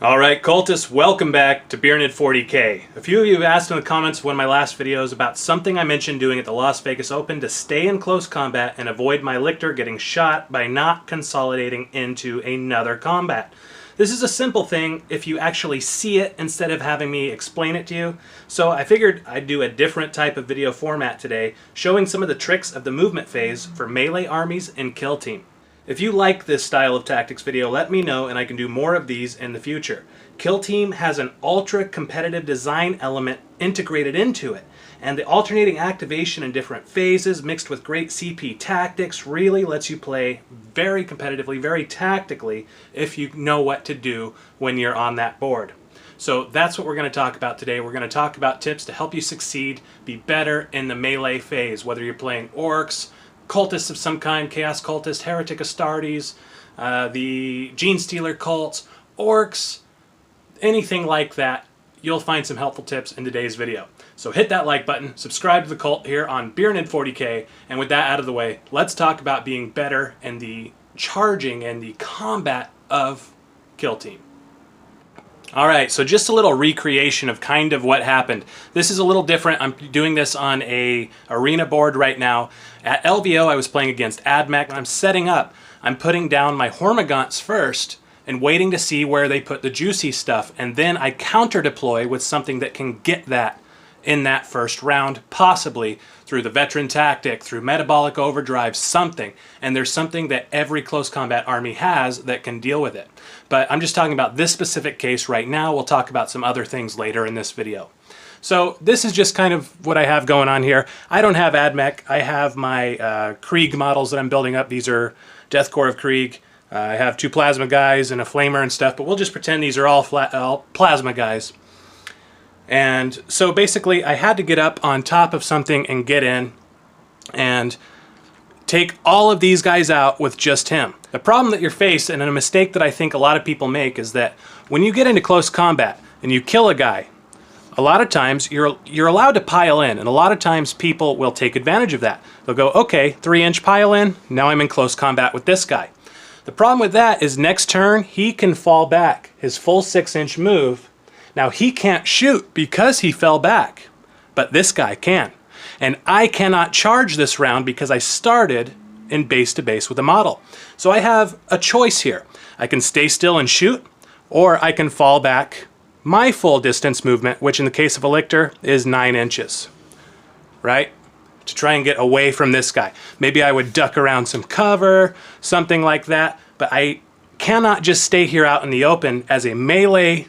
Alright, cultists, welcome back to Beeranid 40k. A few of you have asked in the comments of one of my last videos about something I mentioned doing at the Las Vegas Open to stay in close combat and avoid my lictor getting shot by not consolidating into another combat. This is a simple thing if you actually see it instead of having me explain it to you. So I figured I'd do a different type of video format today, showing some of the tricks of the movement phase for melee armies and kill team. If you like this style of tactics video, let me know and I can do more of these in the future. Kill Team has an ultra competitive design element integrated into it, and the alternating activation in different phases mixed with great CP tactics really lets you play very competitively, very tactically if you know what to do when you're on that board. So that's what we're going to talk about today. We're going to talk about tips to help you succeed, be better in the melee phase, whether you're playing Orks, cultists of some kind, Chaos Cultist, Heretic Astartes, the Genestealer Cults, Orks, anything like that. You'll find some helpful tips in today's video. So hit that like button, subscribe to the cult here on Beeranid 40k, and with that out of the way, let's talk about being better in the charging and the combat of Kill Team. Alright, so just a little recreation of kind of what happened. This is a little different. I'm doing this on a arena board right now. At LVO I was playing against Admech. I'm setting up. I'm putting down my Hormagaunts first and waiting to see where they put the juicy stuff, and then I counter deploy with something that can get that in that first round, possibly through the veteran tactic, through Metabolic Overdrive, something. And there's something that every close combat army has that can deal with it. But I'm just talking about this specific case right now. We'll talk about some other things later in this video. So this is just kind of what I have going on here. I don't have Admech. I have my Krieg models that I'm building up. These are Death Corps of Krieg. I have 2 plasma guys and a flamer and stuff, but we'll just pretend these are all plasma guys. And so basically I had to get up on top of something and get in and take all of these guys out with just him. The problem that you're faced, and a mistake that I think a lot of people make, is that when you get into close combat and you kill a guy, a lot of times you're allowed to pile in, and a lot of times people will take advantage of that. They'll go, okay, 3-inch pile in, now I'm in close combat with this guy. The problem with that is next turn he can fall back, his full 6-inch move. Now he can't shoot because he fell back, but this guy can. And I cannot charge this round because I started in base to base with a model. So I have a choice here. I can stay still and shoot, or I can fall back my full distance movement, which in the case of a lictor is 9 inches, right? To try and get away from this guy. Maybe I would duck around some cover, something like that, but I cannot just stay here out in the open as a melee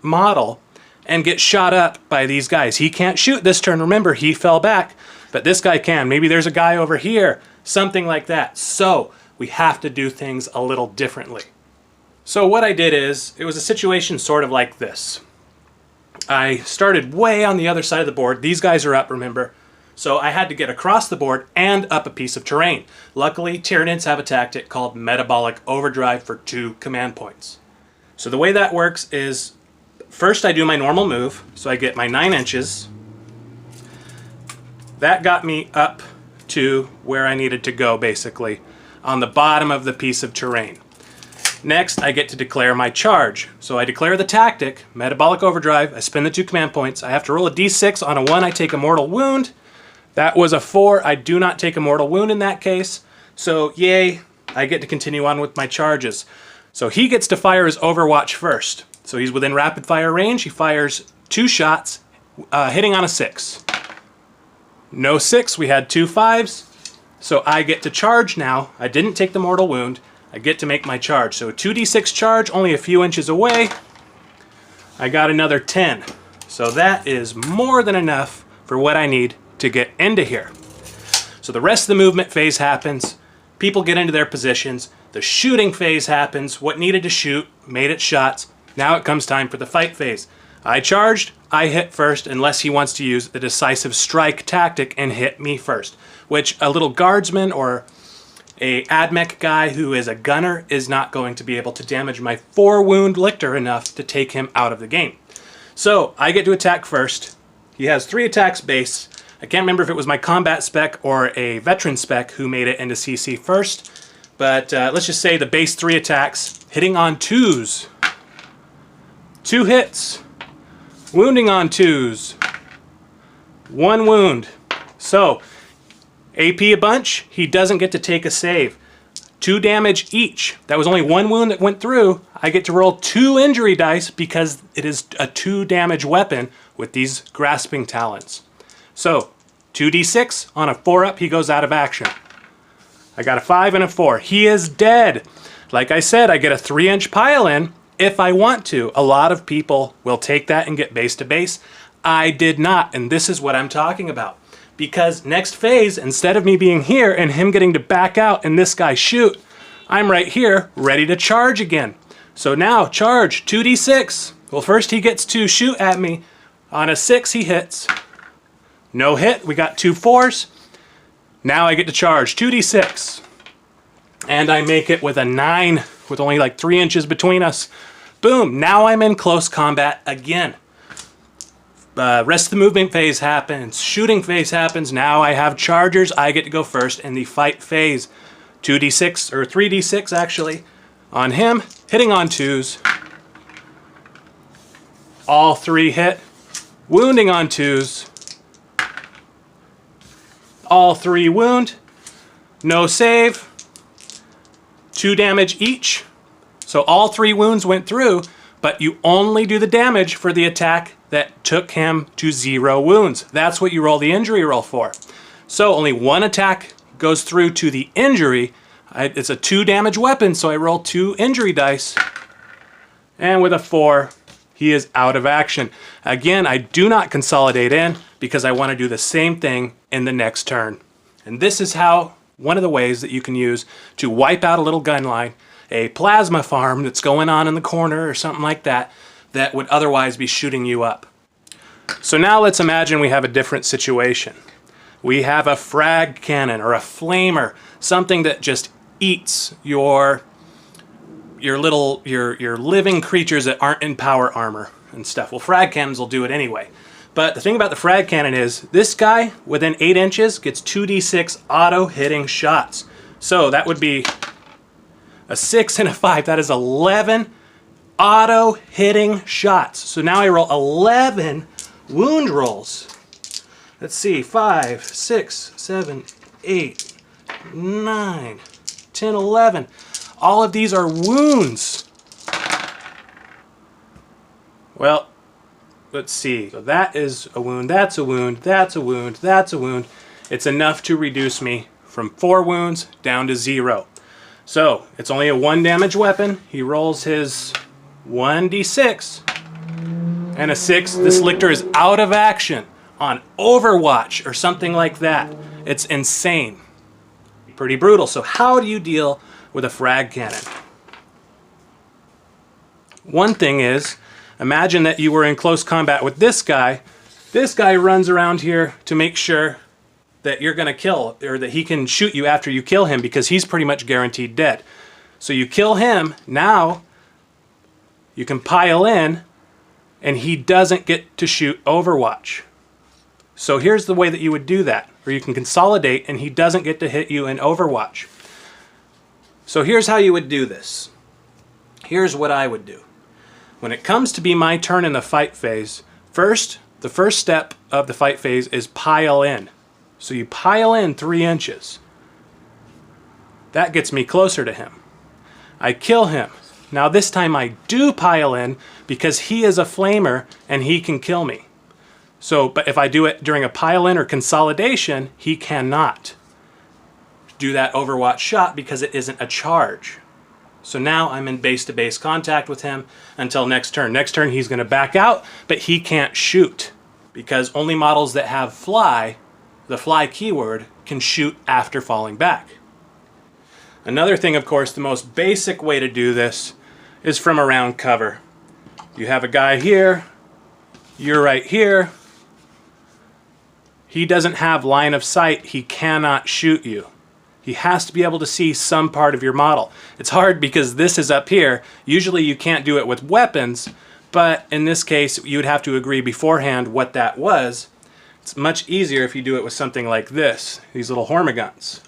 model and get shot up by these guys. He can't shoot this turn. Remember, he fell back, but this guy can. Maybe there's a guy over here, something like that. So we have to do things a little differently. So what I did is, it was a situation sort of like this. I started way on the other side of the board. These guys are up, remember? So I had to get across the board and up a piece of terrain. Luckily, Tyranids have a tactic called Metabolic Overdrive for 2 command points. So the way that works is, first I do my normal move, so I get my 9 inches. That got me up to where I needed to go, basically, on the bottom of the piece of terrain. Next, I get to declare my charge. So I declare the tactic, Metabolic Overdrive, I spend the 2 command points, I have to roll a d6, on a 1 I take a mortal wound. That was a 4, I do not take a mortal wound in that case. So yay, I get to continue on with my charges. So he gets to fire his Overwatch first. So he's within rapid fire range, he fires 2 shots, hitting on a 6. No 6, we had 2 5s. So I get to charge now. I didn't take the mortal wound. I get to make my charge. So 2d6 charge, only a few inches away. I got another 10. So that is more than enough for what I need to get into here. So the rest of the movement phase happens. People get into their positions. The shooting phase happens. What needed to shoot, made its shots. Now it comes time for the fight phase. I charged, I hit first, unless he wants to use the decisive strike tactic and hit me first, which a little guardsman or a Admech guy who is a gunner is not going to be able to damage my 4-wound lictor enough to take him out of the game. So I get to attack first. He has 3 attacks base. I can't remember if it was my combat spec or a veteran spec who made it into CC first, but let's just say the base 3 attacks, hitting on 2s. 2 hits. Wounding on 2s. 1 wound. So, AP a bunch, he doesn't get to take a save. 2 damage each. That was only 1 wound that went through. I get to roll 2 injury dice because it is a 2 damage weapon with these grasping talons. So, 2d6 on a 4-up, he goes out of action. I got a 5 and a 4. He is dead. Like I said, I get a 3-inch pile in if I want to. A lot of people will take that and get base to base. I did not, and this is what I'm talking about. Because next phase, instead of me being here and him getting to back out and this guy shoot, I'm right here ready to charge again. So now charge, 2d6. Well, first he gets to shoot at me. On a 6 he hits. No hit, we got 2 4s. Now I get to charge, 2d6. And I make it with a 9 with only like 3 inches between us. Boom, now I'm in close combat again. Rest of the movement phase happens, shooting phase happens, now I have chargers, I get to go first in the fight phase. 2d6, or 3d6 actually, on him, hitting on 2s. All 3 hit, wounding on 2s. All 3 wound, no save, 2 damage each. So all 3 wounds went through, but you only do the damage for the attack that took him to 0 wounds. That's what you roll the injury roll for. So only 1 attack goes through to the injury. It's a 2 damage weapon, so I roll 2 injury dice. And with a 4, he is out of action. Again, I do not consolidate in because I want to do the same thing in the next turn. And this is how, one of the ways that you can use to wipe out a little gun line, a plasma farm that's going on in the corner or something like that, that would otherwise be shooting you up. So now let's imagine we have a different situation. We have a frag cannon or a flamer, something that just eats your living creatures that aren't in power armor and stuff. Well, frag cannons will do it anyway. But the thing about the frag cannon is this guy within 8 inches gets 2d6 auto hitting shots. So that would be a 6 and a 5. That is 11 auto hitting shots. So now I roll 11 wound rolls. Let's see, 5, 6, 7, 8, 9, 10, 11. All of these are wounds. Well, let's see. So that is a wound, that's a wound, that's a wound, that's a wound. It's enough to reduce me from 4 wounds down to 0. So it's only a 1 damage weapon. He rolls his 1d6 and a 6. This lictor is out of action on Overwatch or something like that. It's insane. Pretty brutal. So how do you deal with a frag cannon? One thing is, imagine that you were in close combat with this guy. This guy runs around here to make sure that you're going to kill, or that he can shoot you after you kill him, because he's pretty much guaranteed dead. So you kill him, now you can pile in, and he doesn't get to shoot Overwatch. So here's the way that you would do that, or you can consolidate and he doesn't get to hit you in Overwatch. So here's how you would do this. Here's what I would do. When it comes to be my turn in the fight phase, the first step of the fight phase is pile in. So you pile in 3 inches. That gets me closer to him. I kill him. Now this time I do pile in because he is a flamer and he can kill me. So, but if I do it during a pile in or consolidation, he cannot do that Overwatch shot because it isn't a charge. So now I'm in base-to-base contact with him until next turn. Next turn he's going to back out, but he can't shoot because only models that have fly, the fly keyword, can shoot after falling back. Another thing, of course, the most basic way to do this is from around cover. You have a guy here, you're right here. He doesn't have line of sight, he cannot shoot you. He has to be able to see some part of your model. It's hard because this is up here. Usually you can't do it with weapons, but in this case you would have to agree beforehand what that was. It's much easier if you do it with something like this, these little hormiguns.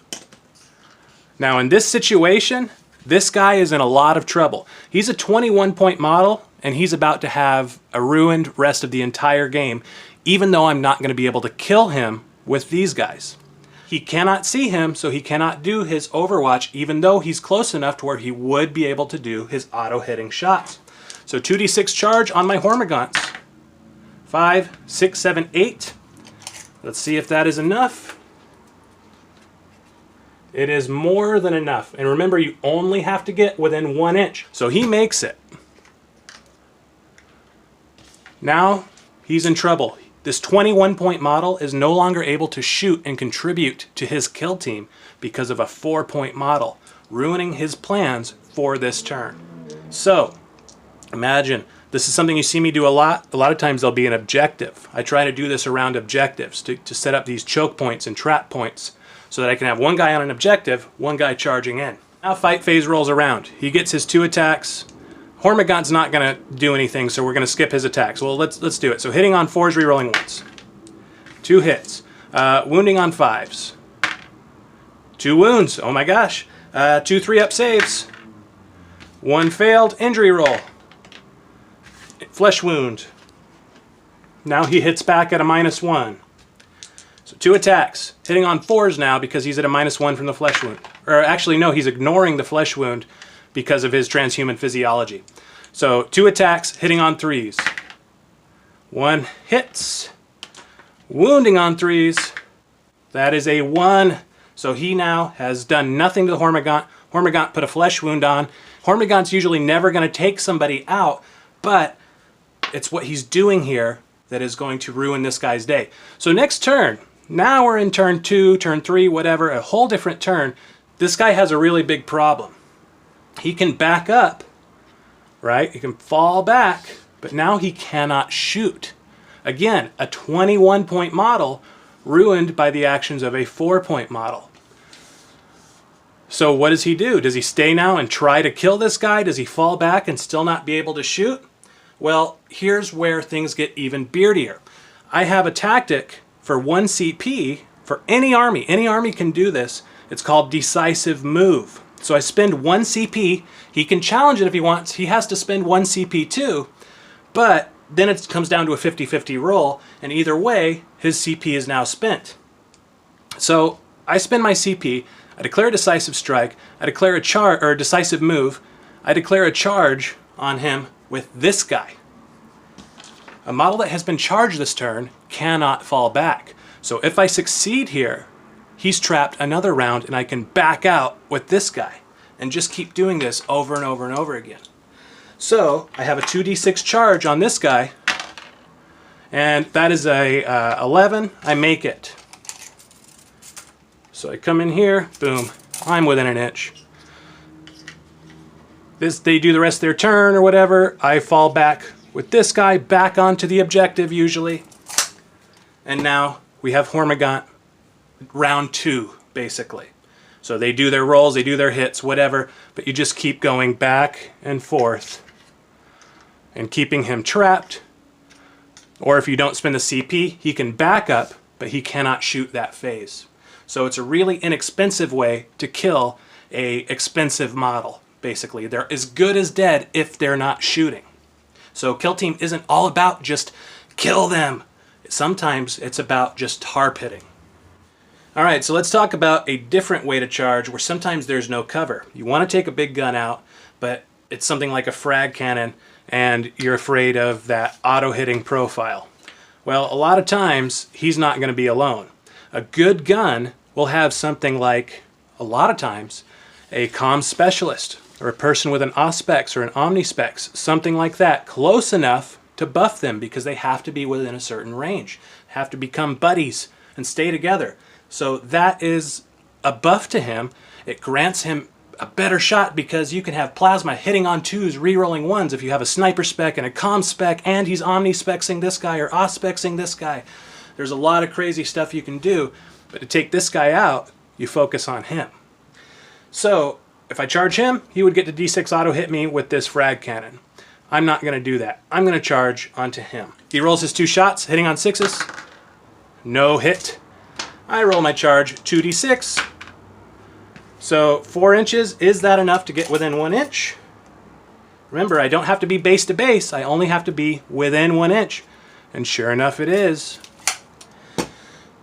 Now in this situation, this guy is in a lot of trouble. He's a 21 point model, and he's about to have a ruined rest of the entire game, even though I'm not going to be able to kill him with these guys. He cannot see him, so he cannot do his Overwatch, even though he's close enough to where he would be able to do his auto-hitting shots. So 2d6 charge on my Hormagaunts. 5, 6, 7, 8. Let's see if that is enough. It is more than enough. And remember, you only have to get within 1 inch. So he makes it. Now he's in trouble. This 21-point model is no longer able to shoot and contribute to his kill team because of a 4-point model, ruining his plans for this turn. So, imagine, this is something you see me do a lot. A lot of times there'll be an objective. I try to do this around objectives to set up these choke points and trap points so that I can have one guy on an objective, one guy charging in. Now fight phase rolls around. He gets his 2 attacks. Hormagaun's not going to do anything, so we're going to skip his attacks. Well, let's do it. So hitting on 4s, rerolling 1s. 2 hits. Wounding on 5s. 2 wounds. Oh my gosh. 2 3-up saves. 1 failed. Injury roll. Flesh wound. Now he hits back at a -1. So 2 attacks. Hitting on 4s now because he's at a -1 from the flesh wound. Or actually, no, he's ignoring the flesh wound because of his transhuman physiology. So 2 attacks, hitting on 3s. 1 hits. Wounding on 3s. That is a 1. So he now has done nothing to the Hormagaunt. Hormagaunt put a flesh wound on. Hormagaunt's usually never going to take somebody out, but it's what he's doing here that is going to ruin this guy's day. So next turn, now we're in turn 2, turn 3, whatever, a whole different turn. This guy has a really big problem. He can back up, right? He can fall back, but now he cannot shoot. Again, a 21-point model ruined by the actions of a 4-point model. So what does he do? Does he stay now and try to kill this guy? Does he fall back and still not be able to shoot? Well, here's where things get even beardier. I have a tactic for 1 CP for any army. Any army can do this. It's called Decisive Move. So I spend 1 CP. He can challenge it if he wants. He has to spend 1 CP too. But then it comes down to a 50-50 roll. And either way, his CP is now spent. So I spend my CP. I declare a Decisive Strike. I declare a Decisive Move. I declare a charge on him with this guy. A model that has been charged this turn cannot fall back. So if I succeed here, he's trapped another round and I can back out with this guy and just keep doing this over and over and over again. So I have a 2d6 charge on this guy, and that is a 11. I make it. So I come in here, boom, I'm within an inch. They do the rest of their turn or whatever. I fall back with this guy back onto the objective usually. And now we have Hormagaunt round 2, basically. So they do their rolls, they do their hits, whatever, but you just keep going back and forth and keeping him trapped. Or if you don't spend the CP, he can back up, but he cannot shoot that phase. So it's a really inexpensive way to kill a expensive model, basically. They're as good as dead if they're not shooting. So kill team isn't all about just kill them. Sometimes it's about just harp hitting. Alright, so let's talk about a different way to charge where sometimes there's no cover. You want to take a big gun out, but it's something like a Frag Cannon and you're afraid of that auto-hitting profile. Well, a lot of times he's not going to be alone. A good gun will have something like, a lot of times, a comm specialist or a person with an Auspex or an Omnispex, something like that, close enough to buff them because they have to be within a certain range, have to become buddies and stay together. So that is a buff to him. It grants him a better shot because you can have plasma hitting on 2s, rerolling 1s if you have a sniper spec and a comm spec and he's omnispexing this guy or auspexing this guy. There's a lot of crazy stuff you can do, but to take this guy out, you focus on him. So if I charge him, he would get to D6 auto hit me with this Frag Cannon. I'm not going to do that. I'm going to charge onto him. He rolls his 2 shots, hitting on 6s. No hit. I roll my charge 2d6. So 4 inches, is that enough to get within 1 inch? Remember, I don't have to be base to base. I only have to be within 1 inch. And sure enough, it is.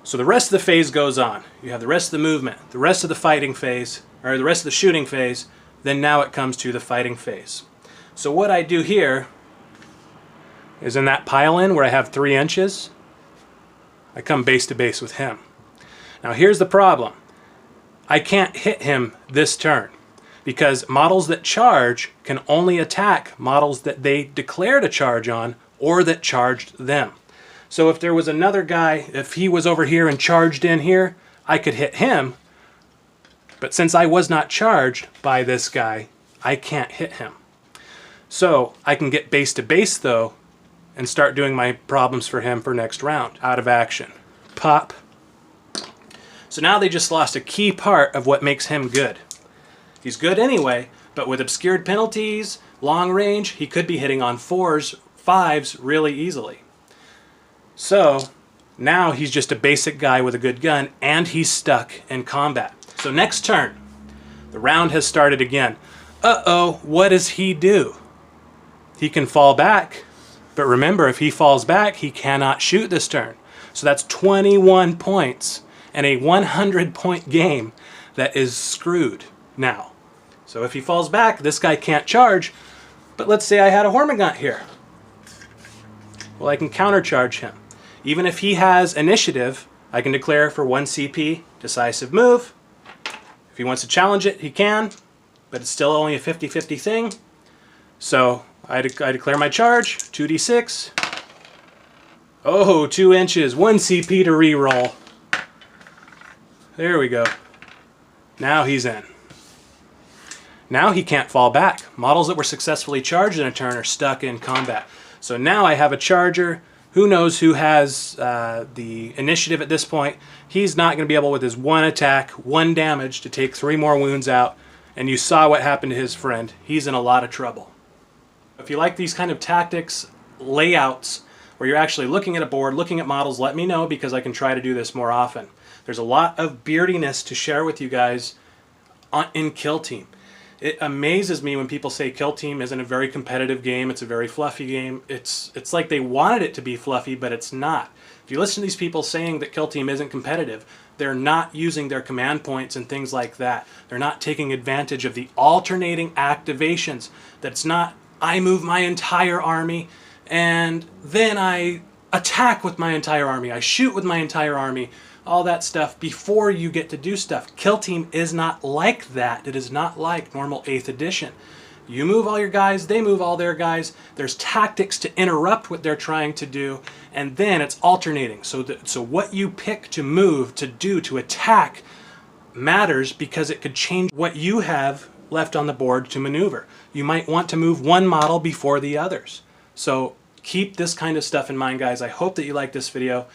So the rest of the phase goes on. You have the rest of the movement, the rest of the fighting phase, or the rest of the shooting phase. Then now it comes to the fighting phase. So what I do here is in that pile in where I have 3 inches, I come base to base with him. Now here's the problem. I can't hit him this turn because models that charge can only attack models that they declared a charge on or that charged them. So if there was another guy, if he was over here and charged in here, I could hit him. But since I was not charged by this guy, I can't hit him. So I can get base to base though and start doing my problems for him for next round. Out of action. Pop. So now they just lost a key part of what makes him good. He's good anyway, but with obscured penalties, long range, he could be hitting on 4s, 5s really easily. So now he's just a basic guy with a good gun and he's stuck in combat. So next turn, the round has started again. Uh-oh, what does he do? He can fall back, but remember, if he falls back, he cannot shoot this turn. So that's 21 points and a 100-point game that is screwed now. So if he falls back, this guy can't charge, but let's say I had a Hormigaunt here. Well, I can countercharge him. Even if he has initiative, I can declare for 1 CP, Decisive Move. If he wants to challenge it, he can, but it's still only a 50-50 thing. So I declare my charge, 2d6. Oh, 2 inches, 1 CP to reroll. There we go. Now he's in. Now he can't fall back. Models that were successfully charged in a turn are stuck in combat. So now I have a charger. Who knows who has the initiative at this point. He's not going to be able with his 1 attack, 1 damage to take 3 more wounds out. And you saw what happened to his friend. He's in a lot of trouble. If you like these kind of tactics, layouts, where you're actually looking at a board, looking at models, let me know because I can try to do this more often. There's a lot of beardiness to share with you guys in Kill Team. It amazes me when people say Kill Team isn't a very competitive game, it's a very fluffy game. It's like they wanted it to be fluffy, but it's not. If you listen to these people saying that Kill Team isn't competitive, they're not using their command points and things like that. They're not taking advantage of the alternating activations. That's not, I move my entire army and then I attack with my entire army, I shoot with my entire army, all that stuff before you get to do stuff. Kill Team is not like that. It is not like normal 8th edition. You move all your guys, they move all their guys. There's tactics to interrupt what they're trying to do, and then it's alternating. So what you pick to move, to do, to attack matters because it could change what you have left on the board to maneuver. You might want to move one model before the others. So keep this kind of stuff in mind, guys. I hope that you liked this video,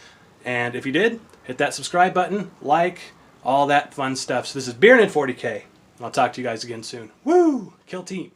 and if you did, hit that subscribe button, like, all that fun stuff. So this is Beeranid 40K, and I'll talk to you guys again soon. Woo! Kill Team.